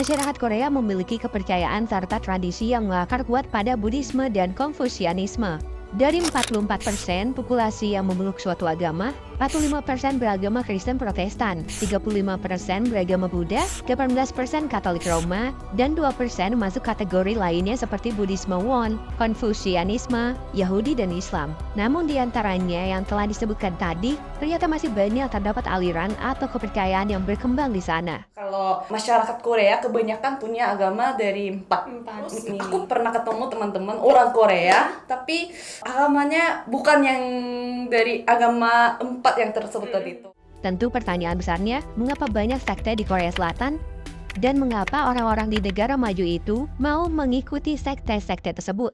Masyarakat Korea memiliki kepercayaan serta tradisi yang mengakar kuat pada Buddhisme dan Konfusianisme. Dari 44% populasi yang memeluk suatu agama, 45% beragama Kristen Protestan, 35% beragama Buddha, 18% Katolik Roma, dan 2% masuk kategori lainnya seperti Buddhisme Won, Konfusianisme, Yahudi, dan Islam. Namun di antaranya yang telah disebutkan tadi, ternyata masih banyak terdapat aliran atau kepercayaan yang berkembang di sana. Kalau masyarakat Korea kebanyakan punya agama dari empat. Aku pernah ketemu teman-teman orang Korea, tapi agamanya bukan yang dari agama empat yang tersebut tadi itu. Tentu pertanyaan besarnya, mengapa banyak sekte di Korea Selatan? Dan mengapa orang-orang di negara maju itu mau mengikuti sekte-sekte tersebut?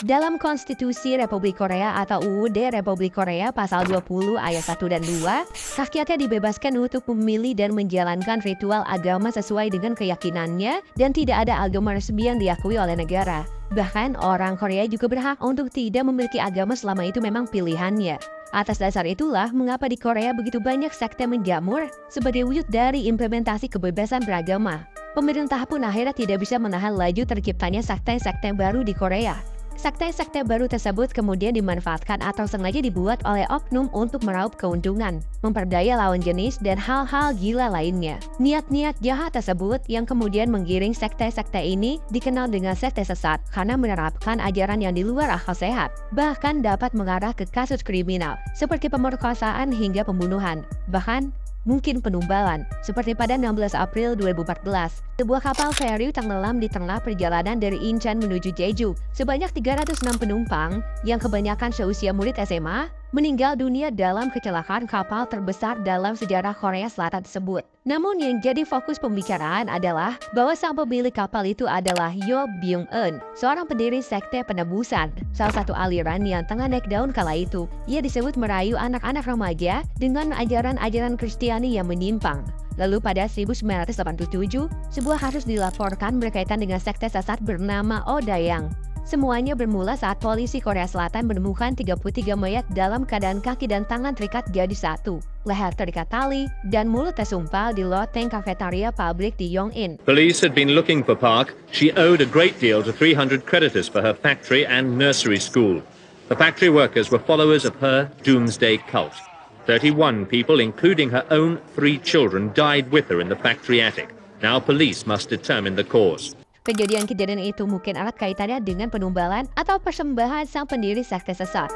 Dalam Konstitusi Republik Korea atau UUD Republik Korea pasal 20 ayat 1 dan 2, rakyatnya dibebaskan untuk memilih dan menjalankan ritual agama sesuai dengan keyakinannya dan tidak ada agama resmi yang diakui oleh negara. Bahkan orang Korea juga berhak untuk tidak memiliki agama selama itu memang pilihannya. Atas dasar itulah mengapa di Korea begitu banyak sekte menjamur sebagai wujud dari implementasi kebebasan beragama. Pemerintah pun akhirnya tidak bisa menahan laju terciptanya sekte-sekte baru di Korea. Sekte-sekte baru tersebut kemudian dimanfaatkan atau sengaja dibuat oleh oknum untuk meraup keuntungan, memperdaya lawan jenis, dan hal-hal gila lainnya. Niat-niat jahat tersebut yang kemudian menggiring sekte-sekte ini dikenal dengan sekte sesat karena menerapkan ajaran yang di luar akal sehat, bahkan dapat mengarah ke kasus kriminal seperti pemerkosaan hingga pembunuhan, bahkan mungkin penumbalan, seperti pada 16 April 2014. Sebuah kapal feri tenggelam di tengah perjalanan dari Incheon menuju Jeju. Sebanyak 306 penumpang, yang kebanyakan seusia murid SMA, meninggal dunia dalam kecelakaan kapal terbesar dalam sejarah Korea Selatan tersebut. Namun yang jadi fokus pembicaraan adalah bahwa sang pemilik kapal itu adalah Yo Byung-eun, seorang pendiri sekte penebusan, salah satu aliran yang tengah naik daun kala itu. Ia disebut merayu anak-anak remaja dengan ajaran-ajaran Kristiani yang menyimpang. Lalu pada 1987, sebuah kasus dilaporkan berkaitan dengan sekte sesat bernama Odayang. Semuanya bermula saat polisi Korea Selatan menemukan 33 mayat dalam keadaan kaki dan tangan terikat jadi satu, leher terikat tali, dan mulut tersumpal di loteng kafetaria pabrik di Yongin. Police had been looking for Park. She owed a great deal to 300 creditors for her factory and nursery school. The factory workers were followers of her doomsday cult. 31 people, including her own 3 children, died with her in the factory attic. Now police must determine the cause. Kejadian-kejadian itu mungkin erat kaitannya dengan penumbalan atau persembahan sang pendiri sekte sesat.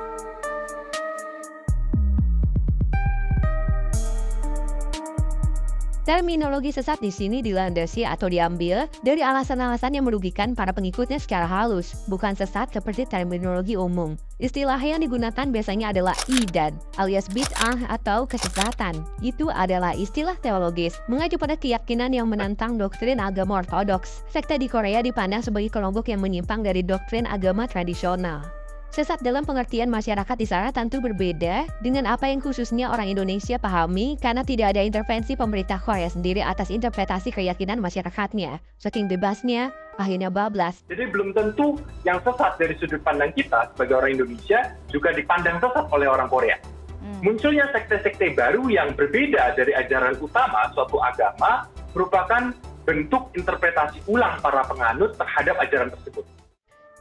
Terminologi sesat di sini dilandasi atau diambil dari alasan-alasan yang merugikan para pengikutnya secara halus, bukan sesat seperti terminologi umum. Istilah yang digunakan biasanya adalah idan, alias bid'ah atau kesesatan. Itu adalah istilah teologis, mengacu pada keyakinan yang menentang doktrin agama ortodoks. Sekte di Korea dipandang sebagai kelompok yang menyimpang dari doktrin agama tradisional. Sesat dalam pengertian masyarakat di sana tentu berbeda dengan apa yang khususnya orang Indonesia pahami karena tidak ada intervensi pemerintah Korea sendiri atas interpretasi keyakinan masyarakatnya. Saking bebasnya, akhirnya bablas. Jadi belum tentu yang sesat dari sudut pandang kita sebagai orang Indonesia juga dipandang sesat oleh orang Korea. Munculnya sekte-sekte baru yang berbeda dari ajaran utama suatu agama merupakan bentuk interpretasi ulang para penganut terhadap ajaran tersebut.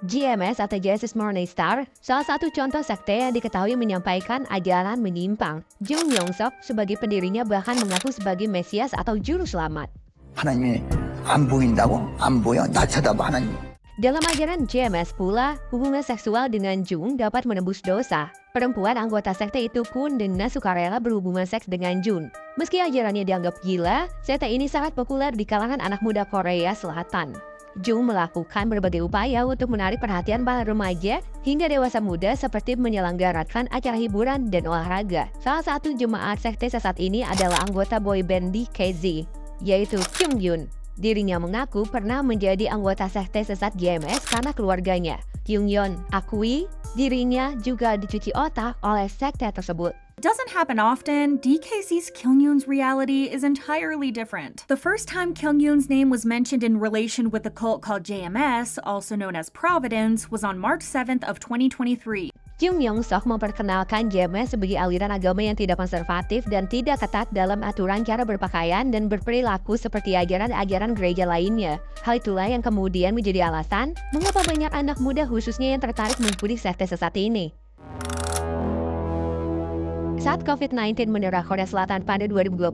GMS atau Jesus Morning Star, salah satu contoh sekte yang diketahui menyampaikan ajaran menyimpang. Jung Yong-sok sebagai pendirinya bahkan mengaku sebagai Mesias atau Juru Selamat. 하나님이 안 보인다고? 안 보여? 나 쳐다봐 하나님. Dalam ajaran GMS pula, hubungan seksual dengan Jung dapat menembus dosa. Perempuan anggota sekte itu pun dengan sukarela berhubungan seks dengan Jun. Meski ajarannya dianggap gila, sekte ini sangat populer di kalangan anak muda Korea Selatan. Jung melakukan berbagai upaya untuk menarik perhatian para remaja hingga dewasa muda seperti menyelenggarakan acara hiburan dan olahraga. Salah satu jemaat sekte sesat ini adalah anggota boyband DKZ, yaitu Kyunghyun. Dirinya mengaku pernah menjadi anggota sekte sesat GMS karena keluarganya. Kyunghyun akui dirinya juga dicuci otak oleh sekte tersebut. Doesn't happen often, DKC's Kyunghyun's reality is entirely different. The first time Kyunghyun's name was mentioned in relation with the cult called JMS, also known as Providence, was on March 7th of 2023. Jung Yong-sok memperkenalkan JMS sebagai aliran agama yang tidak konservatif dan tidak ketat dalam aturan cara berpakaian dan berperilaku seperti ajaran-ajaran gereja lainnya. Hal itulah yang kemudian menjadi alasan mengapa banyak anak muda khususnya yang tertarik mengikuti sekte sesat ini. Saat COVID-19 menerah Korea Selatan pada 2020,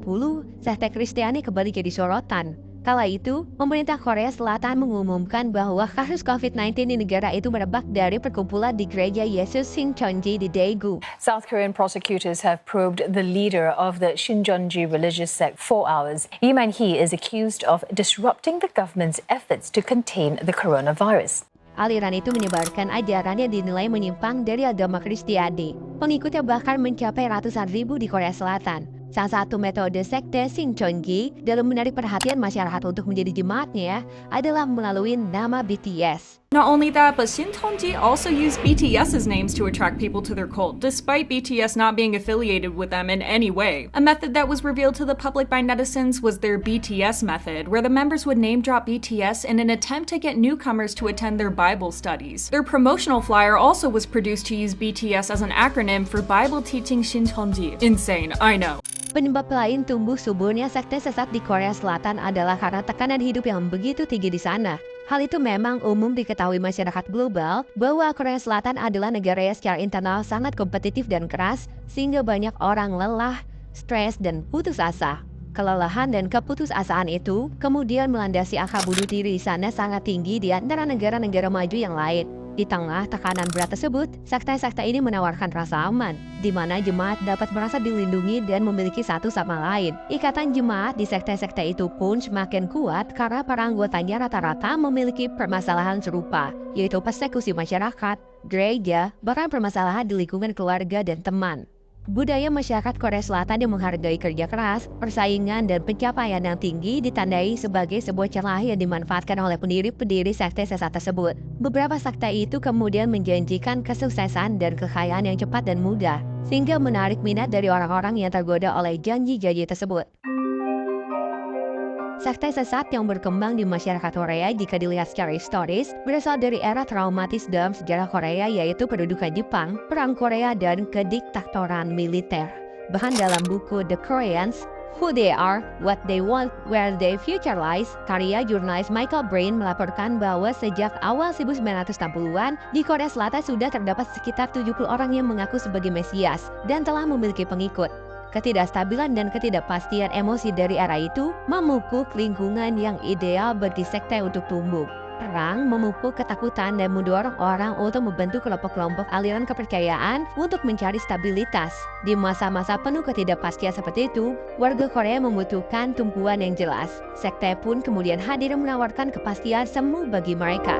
sekte Kristiani kembali jadi sorotan. Kala itu, pemerintah Korea Selatan mengumumkan bahwa kasus COVID-19 di negara itu merebak dari perkumpulan di Gereja Yesus Shincheonji di Daegu. South Korean prosecutors have probed the leader of the Shincheonji religious sect for hours. Lee Man-hee is accused of disrupting the government's efforts to contain the coronavirus. Aliran itu menyebarkan ajaran yang dinilai menyimpang dari agama Kristiani. Pengikutnya bahkan mencapai ratusan ribu di Korea Selatan. Salah satu metode sekte Shincheonji dalam menarik perhatian masyarakat untuk menjadi jemaatnya adalah melalui nama BTS. Not only that, but Shincheonji also used BTS's names to attract people to their cult, despite BTS not being affiliated with them in any way. A method that was revealed to the public by netizens was their BTS method, where the members would name drop BTS in an attempt to get newcomers to attend their Bible studies. Their promotional flyer also was produced to use BTS as an acronym for Bible Teaching Shincheonji. Insane, I know. Penyebab lain tumbuh suburnya sekte sesat di Korea Selatan adalah karena tekanan hidup yang begitu tinggi di sana. Hal itu memang umum diketahui masyarakat global bahwa Korea Selatan adalah negara yang secara internal sangat kompetitif dan keras, sehingga banyak orang lelah, stres, dan putus asa. Kelelahan dan keputusasaan itu kemudian melandasi angka bunuh diri di sana sangat tinggi di antara negara-negara maju yang lain. Di tengah tekanan berat tersebut, sekte-sekte ini menawarkan rasa aman, di mana jemaat dapat merasa dilindungi dan memiliki satu sama lain. Ikatan jemaat di sekte-sekte itu pun semakin kuat karena para anggotanya rata-rata memiliki permasalahan serupa, yaitu persekusi masyarakat, gereja, bahkan permasalahan di lingkungan keluarga dan teman. Budaya masyarakat Korea Selatan yang menghargai kerja keras, persaingan, dan pencapaian yang tinggi ditandai sebagai sebuah celah yang dimanfaatkan oleh pendiri-pendiri sekte sesat tersebut. Beberapa sekte itu kemudian menjanjikan kesuksesan dan kekayaan yang cepat dan mudah, sehingga menarik minat dari orang-orang yang tergoda oleh janji-janji tersebut. Sekte sesat yang berkembang di masyarakat Korea jika dilihat secara historis berasal dari era traumatis dalam sejarah Korea, yaitu pendudukan Jepang, Perang Korea, dan kediktatoran militer. Bahkan dalam buku The Koreans, Who They Are, What They Want, Where Their Future Lies, karya jurnalis Michael Brain melaporkan bahwa sejak awal 1960-an, di Korea Selatan sudah terdapat sekitar 70 orang yang mengaku sebagai Mesias dan telah memiliki pengikut. Ketidakstabilan dan ketidakpastian emosi dari era itu memupuk lingkungan yang ideal bagi sekte untuk tumbuh. Perang memupuk ketakutan dan mendorong orang untuk membentuk kelompok-kelompok aliran kepercayaan untuk mencari stabilitas. Di masa-masa penuh ketidakpastian seperti itu, warga Korea membutuhkan tumpuan yang jelas. Sekte pun kemudian hadir menawarkan kepastian semu bagi mereka.